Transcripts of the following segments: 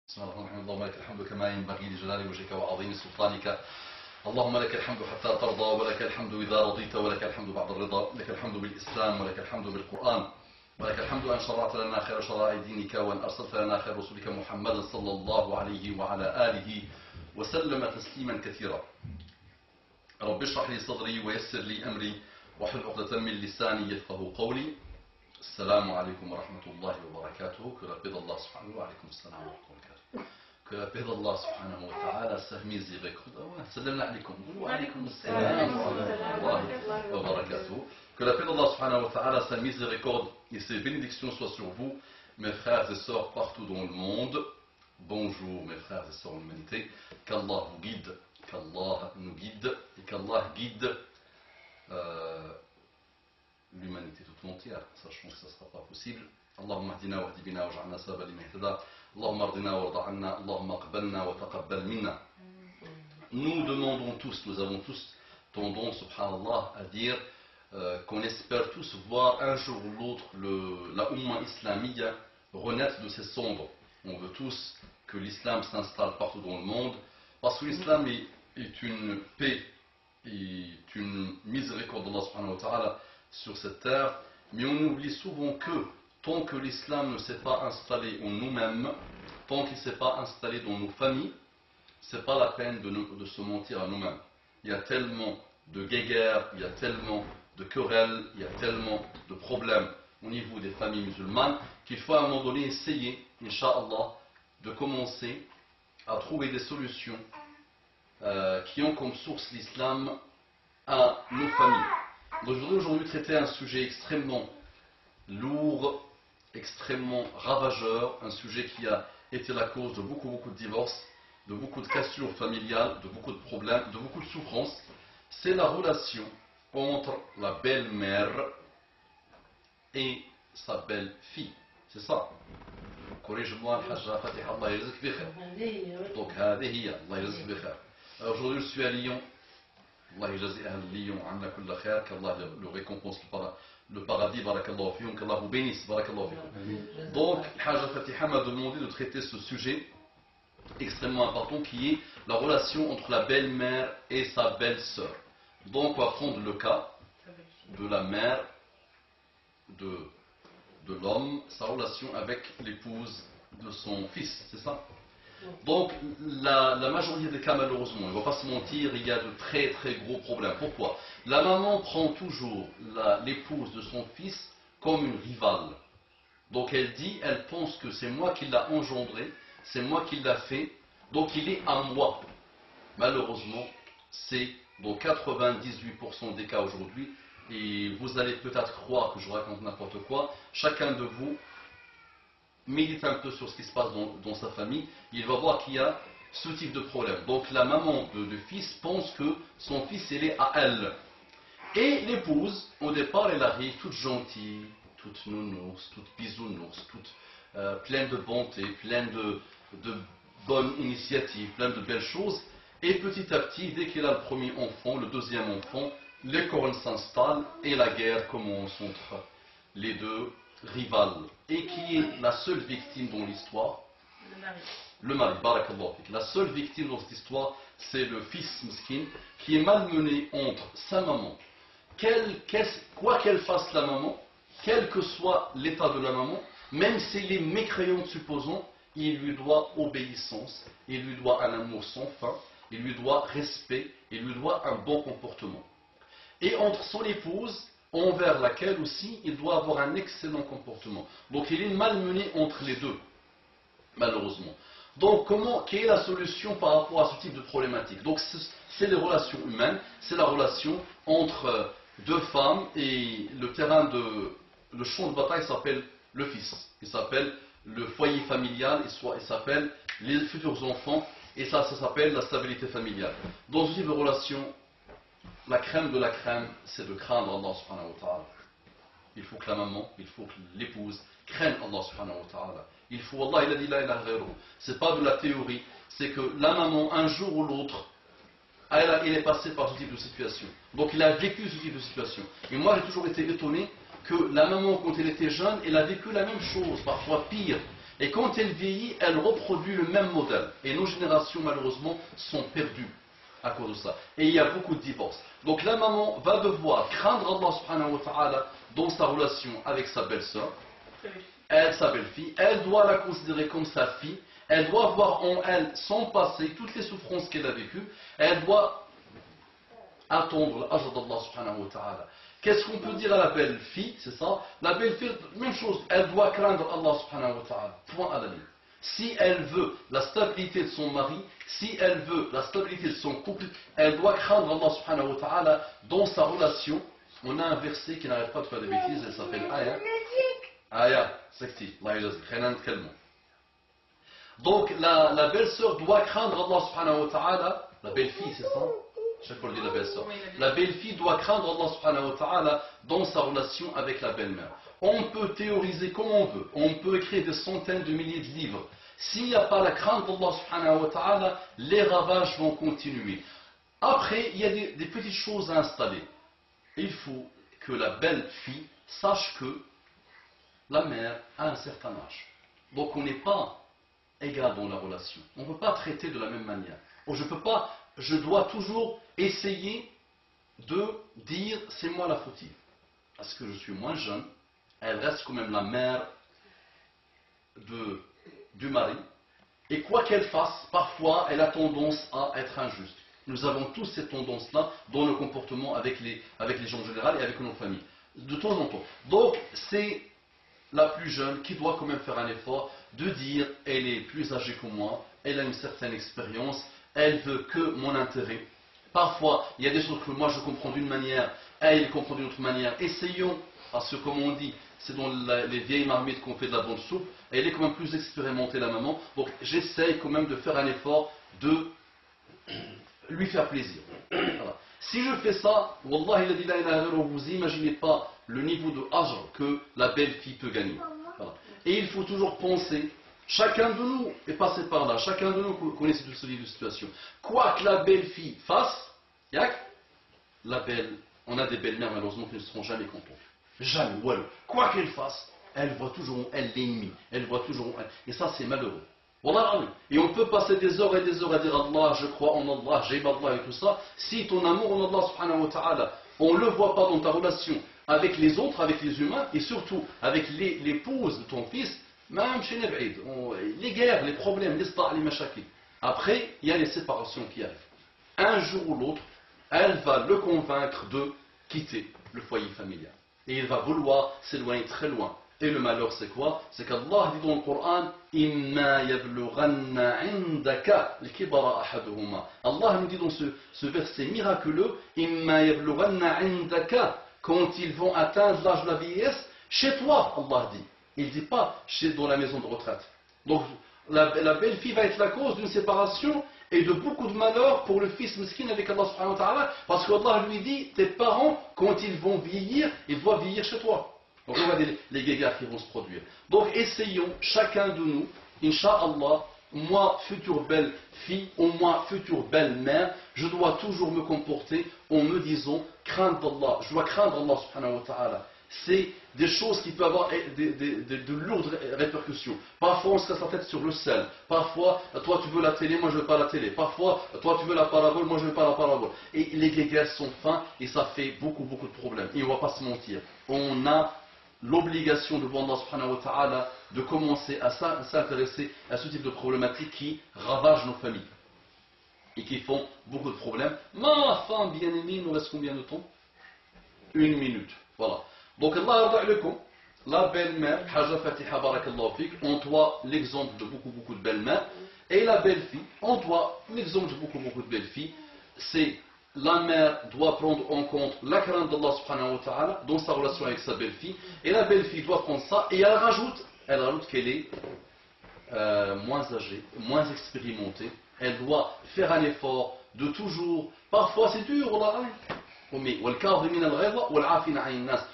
بسم الله الرحمن الرحيم. اللهم لك الحمد كما ينبغي لجلال وجهك وعظيم سلطانك. اللهم لك الحمد حتى ترضى، ولك الحمد إذا رضيت، ولك الحمد بعد الرضا. لك الحمد بالإسلام، ولك الحمد بالقرآن، ولك الحمد أن شرعت لنا خير شرائع دينك، وأن أرسلت لنا خير رسولك محمدا صلى الله عليه وعلى آله وسلم تسليما كثيرا. رب اشرح لي صدري ويسر لي أمري واحلل عقدة من لساني يفقهوا قولي. السلام عليكم ورحمة الله وبركاته. Que la paix d'Allah subhanahu wa ta'ala, que la paix d'Allah subhanahu wa ta'ala s'amuse avec vous. Salam alaikum. Wa alaykum assalam wa rahmatullahi wa barakatuh. Que la paix d'Allah subhanahu wa ta'ala, sa miséricorde et ses bénédictions soient sur vous, mes frères et sœurs partout dans le monde. Bonjour mes frères et sœurs en humanité. Qu'Allah vous guide, qu'Allah nous guide et qu'Allah guide l'humanité toute entière, sachant que ça ne sera pas possible. Allahumma ahdina wa ahdi bina wa ja'alna sababan liman ihtada. Allahumma ardina wa arda anna. Allahumma aqbalna wa taqabbal minna. Nous demandons tous, nous avons tous tendance, subhanallah, à dire qu'on espère tous voir un jour ou l'autre la Ummah islamiyya renaître de ses cendres. On veut tous que l'islam s'installe partout dans le monde, parce que l'islam est une paix, est une miséricorde d'Allah subhanahu wa ta'ala sur cette terre, mais on oublie souvent que tant que l'islam ne s'est pas installé en nous-mêmes, tant qu'il ne s'est pas installé dans nos familles, ce n'est pas la peine de se mentir à nous-mêmes. Il y a tellement de guéguerres, il y a tellement de querelles, il y a tellement de problèmes au niveau des familles musulmanes qu'il faut à un moment donné essayer, Inch'Allah, de commencer à trouver des solutions qui ont comme source l'islam à nos familles. Donc je voudrais aujourd'hui traiter un sujet extrêmement lourd, extrêmement ravageur, un sujet qui a été la cause de beaucoup de divorces, de beaucoup de cassures familiales, de beaucoup de problèmes, de beaucoup de souffrances. C'est la relation entre la belle-mère et sa belle-fille. C'est ça. Corrige-moi, Al-Hajja Fatiha, Allah yazak bi khair. Donc, hadihi, Allah yazak bi khair. Aujourd'hui, je suis à Lyon. Allah yajazi ahl Lyon anna kulla khair, qu'Allah le récompense le paradis, barakallahu fihum, qu'Allah vous bénisse, barakallahu fihum. Donc, Hajja Fatiha m'a demandé de traiter ce sujet extrêmement important qui est la relation entre la belle-mère et sa belle-sœur. Donc, on va prendre le cas de la mère de l'homme, sa relation avec l'épouse de son fils, c'est ça? Donc, la majorité des cas, malheureusement, on ne va pas se mentir, il y a de très gros problèmes. Pourquoi? La maman prend toujours l'épouse de son fils comme une rivale. Donc elle pense que c'est moi qui l'a engendré, c'est moi qui l'a fait, donc il est à moi. Malheureusement, c'est dans 98% des cas aujourd'hui, et vous allez peut-être croire que je raconte n'importe quoi, chacun de vous médite un peu sur ce qui se passe dans sa famille, il va voir qu'il y a ce type de problème. Donc la maman de fils pense que son fils il est à elle. Et l'épouse, au départ, elle arrive toute gentille, toute nounours, toute bisounours, toute pleine de bonté, pleine de bonnes initiatives, pleine de belles choses. Et petit à petit, dès qu'il a le premier enfant, le deuxième enfant, les cornes s'installent et la guerre commence entre les deux rivales. Et qui est la seule victime dans l'histoire? Le mari, barakallahu fik. La seule victime dans cette histoire, c'est le fils miskin qui est malmené entre sa maman. Quoi qu'elle fasse la maman, quel que soit l'état de la maman, même s'il est mécréante supposons, il lui doit obéissance, il lui doit un amour sans fin, il lui doit respect, il lui doit un bon comportement. Et entre son épouse, envers laquelle aussi il doit avoir un excellent comportement. Donc il est malmené entre les deux, malheureusement. Donc quelle est la solution par rapport à ce type de problématique? Donc c'est les relations humaines, c'est la relation entre deux femmes et le champ de bataille s'appelle le fils, il s'appelle le foyer familial, il s'appelle les futurs enfants, et ça s'appelle la stabilité familiale. Dans ce type de relation, la crème de la crème, c'est de craindre Allah subhanahu wa ta'ala. Il faut que la maman, il faut que l'épouse craigne Allah subhanahu wa ta'ala. Il faut, Allah il a dit la ilaha ghayruhu. C'est pas de la théorie, c'est que la maman, un jour ou l'autre, elle est passée par ce type de situation. Donc il a vécu ce type de situation. Et moi j'ai toujours été étonné que la maman, quand elle était jeune, elle a vécu la même chose, parfois pire. Et quand elle vieillit, elle reproduit le même modèle. Et nos générations, malheureusement, sont perdues à cause de ça. Et il y a beaucoup de divorces. Donc la maman va devoir craindre Allah subhanahu wa ta'ala dans sa relation avec sa belle-sœur, sa belle-fille. Elle doit la considérer comme sa fille. Elle doit voir en elle son passé, toutes les souffrances qu'elle a vécues. Elle doit attendre l'âge d'Allah subhanahu wa ta'ala. Qu'est-ce qu'on peut dire à la belle-fille? C'est ça. La belle-fille, même chose. Elle doit craindre Allah subhanahu wa ta'ala. Point à la ligne. Si elle veut la stabilité de son mari, si elle veut la stabilité de son couple, elle doit craindre Allah subhanahu wa ta'ala dans sa relation. On a un verset qui n'arrête pas de faire des bêtises, elle s'appelle Aya. Aya, c'est donc la belle-sœur doit craindre Allah subhanahu wa ta'ala, la belle-fille, c'est ça? Chaque fois je dis la belle-sœur. La belle-fille doit craindre Allah subhanahu wa ta'ala dans sa relation avec la belle-mère. On peut théoriser comme on veut, on peut écrire des centaines de milliers de livres. S'il n'y a pas la crainte d'Allah subhanahu wa ta'ala, les ravages vont continuer. Après, il y a des petites choses à installer. Il faut que la belle-fille sache que la mère a un certain âge. Donc on n'est pas égal dans la relation. On ne peut pas traiter de la même manière. Je dois toujours essayer de dire c'est moi la fautive. Parce que je suis moins jeune, elle reste quand même la mère du mari. Et quoi qu'elle fasse, parfois elle a tendance à être injuste. Nous avons tous cette tendance-là dans le comportement avec les gens en général et avec nos familles. De temps en temps. Donc c'est la plus jeune qui doit quand même faire un effort de dire elle est plus âgée que moi, elle a une certaine expérience, elle veut que mon intérêt. Parfois, il y a des choses que moi je comprends d'une manière, elle comprend d'une autre manière. Essayons, parce que comme on dit, c'est dans les vieilles marmites qu'on fait de la bonne soupe, elle est quand même plus expérimentée la maman, donc j'essaye quand même de faire un effort de lui faire plaisir. Voilà. Si je fais ça, Wallah, vous imaginez pas le niveau de ajr que la belle-fille peut gagner. Voilà. Et il faut toujours penser, chacun de nous est passé par là, chacun de nous connaît ce type de situation. Quoi que la belle-fille fasse, on a des belles-mères malheureusement qui ne seront jamais contentes. Jamais, voilà. Quoi qu'elle fasse, elle voit toujours en elle l'ennemi, elle voit toujours en elle. Et ça c'est malheureux. Wallah. Et on peut passer des heures et des heures à dire Allah, je crois en Allah, j'aime Allah et tout ça. Si ton amour en Allah subhanahu wa ta'ala, on ne le voit pas dans ta relation avec les autres, avec les humains, et surtout avec l'épouse de ton fils, même chez Nab'id, les guerres, les problèmes, les machakis. Après, il y a les séparations qui arrivent. Un jour ou l'autre, elle va le convaincre de quitter le foyer familial. Et il va vouloir s'éloigner très loin. Et le malheur, c'est quoi? C'est qu'Allah dit dans le Coran, Imma yablughanna indaka al-kibara ahaduhuma. Allah nous dit dans ce verset miraculeux, Imma yablughanna indaka, quand ils vont atteindre l'âge de la vieillesse, chez toi, Allah dit. Il ne dit pas dans la maison de retraite. Donc la belle-fille va être la cause d'une séparation et de beaucoup de malheur pour le fils mesquin avec Allah subhanahu wa ta'ala, parce qu'Allah lui dit, tes parents, quand ils vont vieillir, ils doivent vieillir chez toi. Donc on va dire les guéguerres qui vont se produire. Donc essayons, chacun de nous, Inch'Allah, moi, future belle fille, ou moi, future belle mère, je dois toujours me comporter en me disant, craindre d'Allah, je dois craindre Allah subhanahu wa ta'ala. C'est des choses qui peuvent avoir de lourdes répercussions. Parfois on se casse la tête sur le sel. Parfois, toi tu veux la télé, moi je veux pas la télé. Parfois, toi tu veux la parabole, moi je veux pas la parabole. Et les guéguerres sont fins et ça fait beaucoup de problèmes. Et on va pas se mentir. On a l'obligation de Allah subhanahu wa ta'ala de commencer à s'intéresser à ce type de problématiques qui ravagent nos familles et qui font beaucoup de problèmes. Ma femme bien-aimée, il nous reste combien de temps? 1 minute. Voilà. Donc Allah yarda', la belle-mère, Haja Fatiha barakallahu fik, on doit l'exemple de beaucoup de belles-mères. Et la belle-fille, on doit l'exemple de beaucoup de belles-filles. C'est la mère doit prendre en compte la crainte d'Allah subhanahu wa ta'ala dans sa relation avec sa belle-fille. Et la belle-fille doit prendre ça et elle rajoute qu'elle est moins âgée, moins expérimentée. Elle doit faire un effort de toujours. Parfois c'est dur,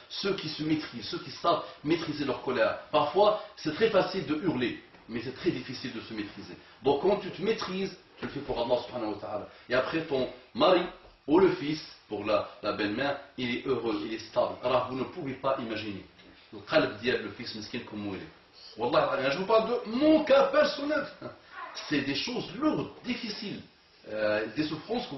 ceux qui se maîtrisent, ceux qui savent maîtriser leur colère. Parfois c'est très facile de hurler, mais c'est très difficile de se maîtriser. Donc quand tu te maîtrises, tu le fais pour Allah subhanahu wa ta'ala. Et après ton mari ou le fils, pour la belle-mère, il est heureux, il est stable. Alors vous ne pouvez pas imaginer le qalb d'hier, le fils mesquin comme il est. Wallah, je vous parle de mon cas personnel. C'est des choses lourdes, difficiles, des souffrances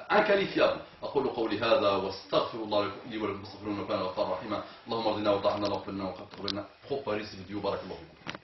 inqualifiables. أقول قولي هذا واستغفر الله لي ولكم، استغفروه إنه كان غفارا رحيما. اللهم ارضنا وارض عنا واغفر لنا وتقبل منا. Trop Paris, c'est vidéo. بارك الله فيكم.